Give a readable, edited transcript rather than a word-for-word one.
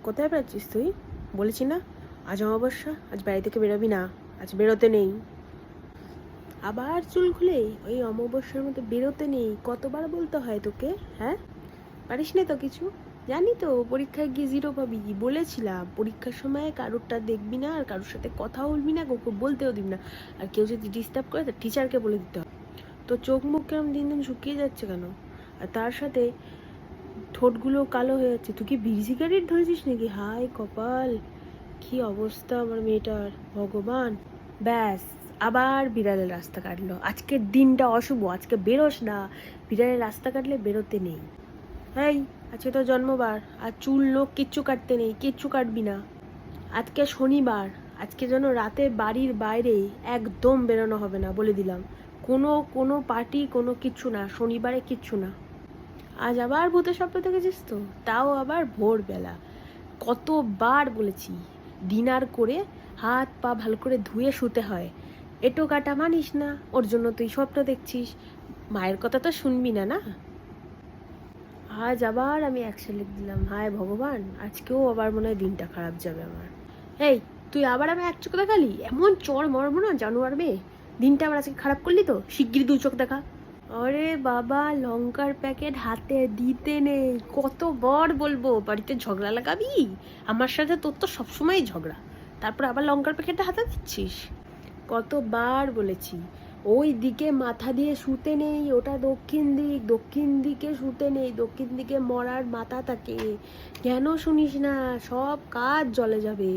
কোথায় পাচ্ছিস তুই? বলেছি না আজ অমাবস্যা, আজ বাড়ি থেকে বেরোবি না, আজ বেরোতে নেই। আবার চুল খুলে ওই অমাবস্যার মধ্যে বেরোতে নেই, কতবার বলতে হয় তোকে? হ্যাঁ, পারিস না তো কিছু। জানি তো পরীক্ষায় গিয়ে জিরো পাবি, বলেছিলাম পরীক্ষার সময় কারোরটা দেখবি না, আর কারোর সাথে কথা বলবি না, কাউকে বলতেও দিবি না। আর কেউ যদি ডিস্টার্ব করে তো টিচারকে বলে দিতে হবে। তো চোখ মুখ কেমন দিন দিন শুকিয়ে যাচ্ছে কেন? আর তার সাথে ঠোঁটগুলো কালো হয়ে যাচ্ছে। তুই কি বিড়ি সিগারেট ধরেছিস নাকি? হায় কপাল, কি অবস্থা আমার মেয়েটার, ভগবান। ব্যাস, আবার বিড়ালের রাস্তা কাটলো। আজকের দিনটা অশুভ, আজকে বেরোস না। বিড়ালের রাস্তা কাটলে বেরোতে নেই। এই, আজকে তো জন্মবার, আর চুল নখ কিচ্ছু কাটতে নেই, কিচ্ছু কাটবি না। আজকে শনিবার, আজকে যেন রাতে বাড়ির বাইরে একদম বেরোনো হবে না, বলে দিলাম। কোনো কোনো পার্টি, কোনো কিচ্ছু না, শনিবারে কিচ্ছু না। আজ আবার ভূতের স্বপ্ন দেখেছিস তো, তাও আবার ভোরবেলা। কতবার বলেছি ডিনার করে হাত পা ভালো করে ধুয়ে শুতে হয়, এটো কাটা মানিস না, ওর জন্য তুই স্বপ্ন দেখছিস। মায়ের কথা তো শুনবি না, না? আজ আবার আমি অ্যাকশন লিখে দিলাম, হায় ভগবান, আজকেও আবার মনে হয় দিনটা খারাপ যাবে আমার। এই, তুই আবার আমি এক চোখ দেখালি, এমন চড় মরবো না জানোয়ার মেয়ে। দিনটা আমার আজকে খারাপ করলি তো, শিগগিরই দু চোখ দেখা। আরে বাবা, লঙ্কার প্যাকেট হাতে দিতে নেই, কতবার বলবো বাড়িতে ঝগড়া লাগাবি? আমার সাথে তোর তো সবসময় ঝগড়া, তারপর আবার লঙ্কার প্যাকেটটা হাতে দিচ্ছিস। কতবার বলেছি ওই দিকে মাথা দিয়ে শুতে নেই, ওটা দক্ষিণ দিক, দক্ষিণ দিকে শুতে নেই, দক্ষিণ দিকে মরার মাথা থাকে। কেন শুনিস না? সব কাজ জলে যাবে।